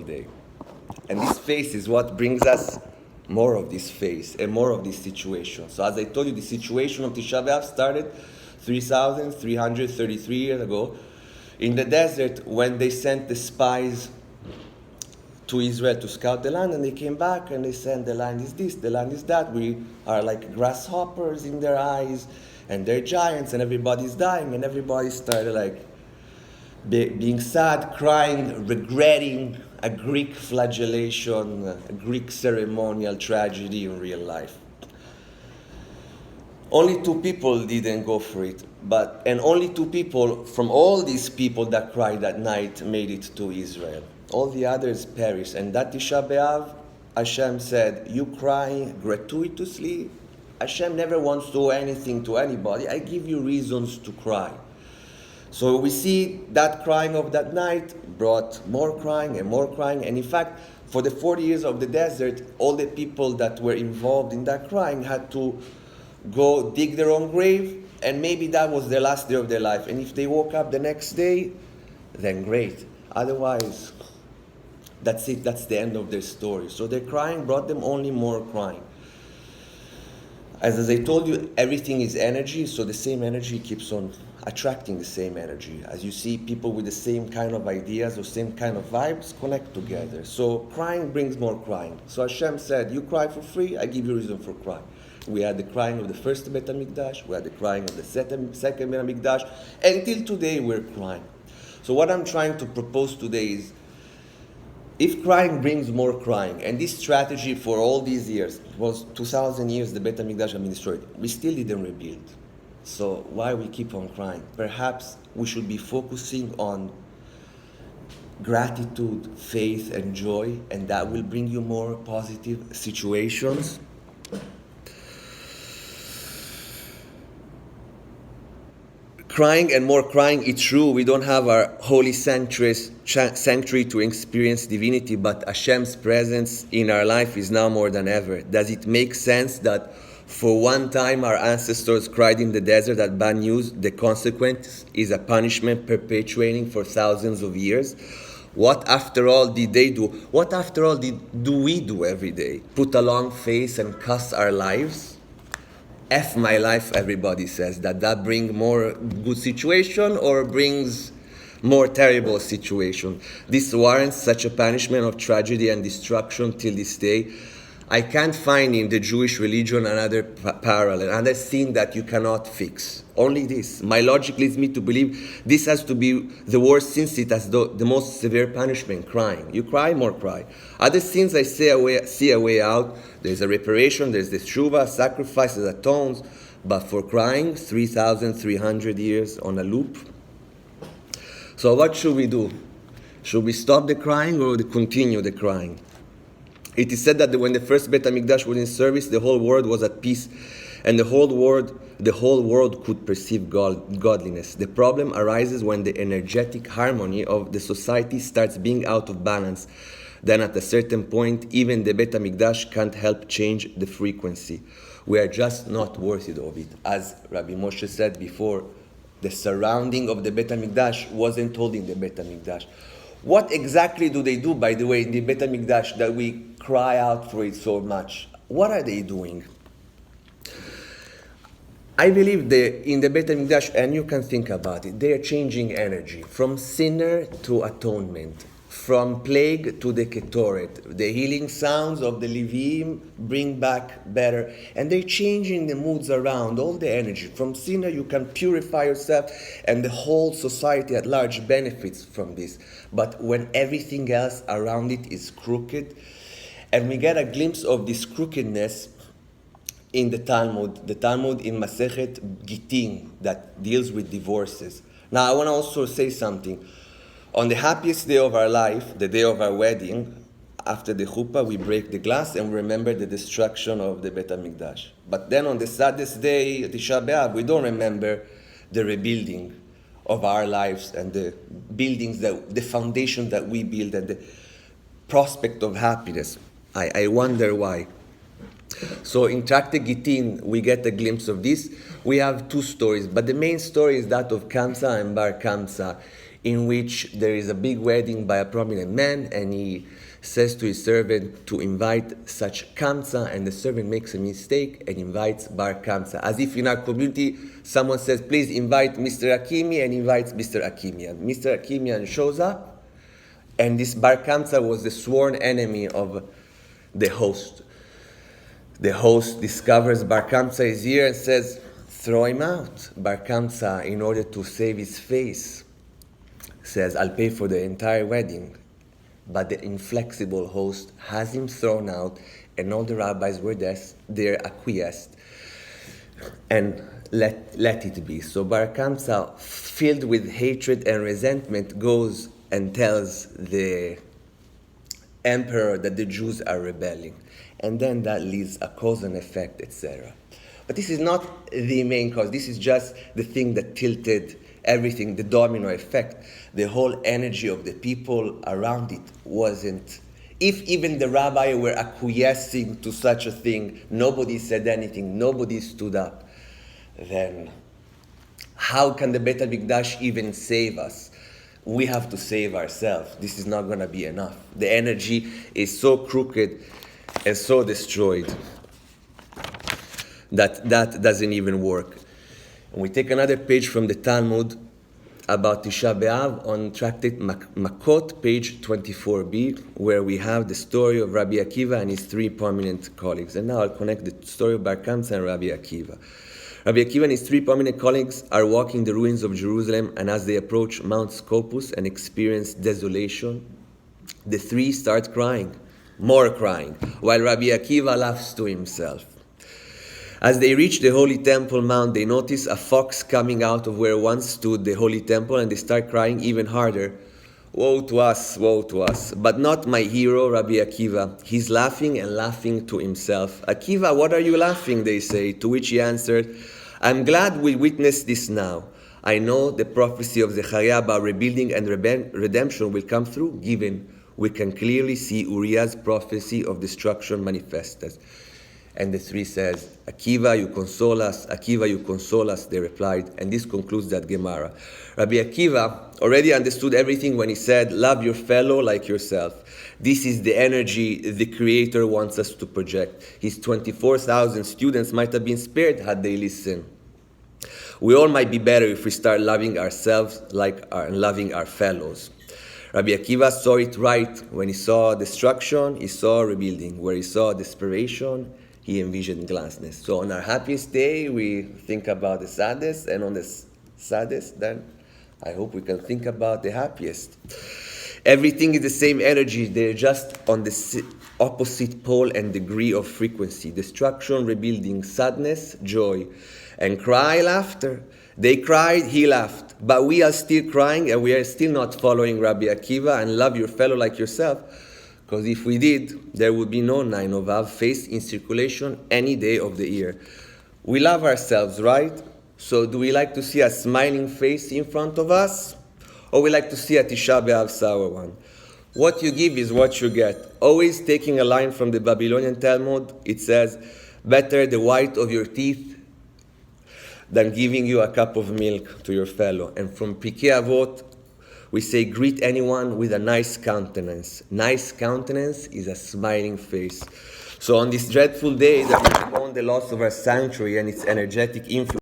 day. And this phase is what brings us more of this phase and more of this situation. So as I told you, the situation of Tisha B'Av started 3,333 years ago in the desert when they sent the spies to Israel to scout the land, and they came back and they said, the land is this, the land is that, we are like grasshoppers in their eyes, and they're giants, and everybody's dying, and everybody started like being sad, crying, regretting a Greek flagellation, a Greek ceremonial tragedy in real life. Only 2 people didn't go for it, and only 2 people from all these people that cried that night made it to Israel. All the others perished. And that Tisha B'Av, Hashem said, you cry gratuitously. Hashem never wants to do anything to anybody. I give you reasons to cry. So we see that crying of that night brought more crying and more crying. And in fact, for the 40 years of the desert, all the people that were involved in that crying had to go dig their own grave, and maybe that was the last day of their life. And if they woke up the next day, then great. Otherwise, that's it. That's the end of their story. So their crying brought them only more crying. As I told you, everything is energy, so the same energy keeps on attracting the same energy. As you see, people with the same kind of ideas or same kind of vibes connect together. So crying brings more crying. So Hashem said, you cry for free, I give you reason for crying. We had the crying of the first Bet HaMikdash, we had the crying of the second Bet HaMikdash, until today we're crying. So what I'm trying to propose today is, if crying brings more crying, and this strategy for all these years, was 2,000 years the Bet HaMikdash had been destroyed, we still didn't rebuild. So why we keep on crying? Perhaps we should be focusing on gratitude, faith, and joy, and that will bring you more positive situations. Crying and more crying, it's true, we don't have our holy sanctuary to experience divinity, but Hashem's presence in our life is now more than ever. Does it make sense that for one time our ancestors cried in the desert at bad news? The consequence is a punishment perpetuating for thousands of years. What after all did they do? What after all do we do every day? Put a long face and cuss our lives? F my life, everybody says. That bring more good situation or brings more terrible situation? This warrants such a punishment of tragedy and destruction till this day. I can't find in the Jewish religion another parallel, another thing that you cannot fix. Only this. My logic leads me to believe this has to be the worst, since it has the most severe punishment, crying. You cry, more cry. Other sins I see a way out. There's a reparation, there's the tshuva, sacrifices, atones. But for crying, 3,300 years on a loop. So what should we do? Should we stop the crying or continue the crying? It is said that when the first Bet HaMikdash was in service, the whole world was at peace, and the whole world could perceive godliness. The problem arises when the energetic harmony of the society starts being out of balance. Then at a certain point, even the Bet HaMikdash can't help change the frequency. We are just not worthy of it. As Rabbi Moshe said before, the surrounding of the Bet HaMikdash wasn't holding the Bet HaMikdash. What exactly do they do, by the way, in the Bet HaMikdash that we cry out for it so much? What are they doing? I believe in the Bet HaMikdash, and you can think about it, they are changing energy from sinner to atonement, from plague to the Ketoret. The healing sounds of the Levim bring back better, and they're changing the moods around, all the energy. From sinner you can purify yourself, and the whole society at large benefits from this. But when everything else around it is crooked, and we get a glimpse of this crookedness in the Talmud in Masechet Gittin, that deals with divorces. Now I want to also say something. On the happiest day of our life, the day of our wedding, after the chuppah, we break the glass and remember the destruction of the Bet HaMikdash. But then on the saddest day, Tisha B'Av, we don't remember the rebuilding of our lives and the buildings, the foundation that we build and the prospect of happiness. I wonder why. So in Tractate Gittin, we get a glimpse of this. We have 2 stories, but the main story is that of Kamsa and Bar Kamsa. in which there is a big wedding by a prominent man, and he says to his servant to invite such kamsa, and the servant makes a mistake and invites bar kamsa. As if in our community, someone says, please invite Mr. Hakimi, and invites Mr. Hakimian. Mr. Hakimian shows up, and this bar kamsa was the sworn enemy of the host. The host discovers Bar Kamsa is here and says, throw him out. Bar Kamsa, in order to save his face, says, I'll pay for the entire wedding. But the inflexible host has him thrown out, and all the rabbis were there acquiesced and let it be. So Bar Kamsa, filled with hatred and resentment, goes and tells the emperor that the Jews are rebelling. And then that leads a cause and effect, etc. But this is not the main cause. This is just the thing that tilted everything, the domino effect. The whole energy of the people around it wasn't. If even the rabbi were acquiescing to such a thing, nobody said anything, nobody stood up, then how can the Beit HaMikdash even save us? We have to save ourselves. This is not going to be enough. The energy is so crooked and so destroyed that doesn't even work. And we take another page from the Talmud about Tisha B'Av on Tractate Makot, page 24b, where we have the story of Rabbi Akiva and his three prominent colleagues. And now I'll connect the story of Bar Kamsa and Rabbi Akiva. Rabbi Akiva and his three prominent colleagues are walking the ruins of Jerusalem, and as they approach Mount Scopus and experience desolation, the three start crying, more crying, while Rabbi Akiva laughs to himself. As they reach the Holy Temple Mount, they notice a fox coming out of where once stood the Holy Temple, and they start crying even harder, woe to us, woe to us. But not my hero, Rabbi Akiva. He's laughing and laughing to himself. Akiva, what are you laughing, they say, to which he answered, I'm glad we witnessed this now. I know the prophecy of Zechariah about rebuilding and redemption will come through, given we can clearly see Uriah's prophecy of destruction manifested. And the three says, Akiva, you console us. Akiva, you console us, they replied. And this concludes that Gemara. Rabbi Akiva already understood everything when he said, love your fellow like yourself. This is the energy the Creator wants us to project. His 24,000 students might have been spared had they listened. We all might be better if we start loving ourselves and loving our fellows. Rabbi Akiva saw it right. When he saw destruction, he saw rebuilding. Where he saw desperation, he envisioned gladness. So on our happiest day, we think about the saddest, and on the saddest, then I hope we can think about the happiest. Everything is the same energy. They're just on the opposite pole and degree of frequency. Destruction, rebuilding, sadness, joy, and cry, laughter. They cried, he laughed. But we are still crying, and we are still not following Rabbi Akiva and love your fellow like yourself. Because if we did, there would be no 9 of Av face in circulation any day of the year. We love ourselves, right? So do we like to see a smiling face in front of us? Or we like to see a Tisha B'Av sour one? What you give is what you get. Always taking a line from the Babylonian Talmud, it says, better the white of your teeth than giving you a cup of milk to your fellow. And from Pirkei Avot, we say, greet anyone with a nice countenance. Nice countenance is a smiling face. So on this dreadful day that we mourn the loss of our sanctuary and its energetic influence,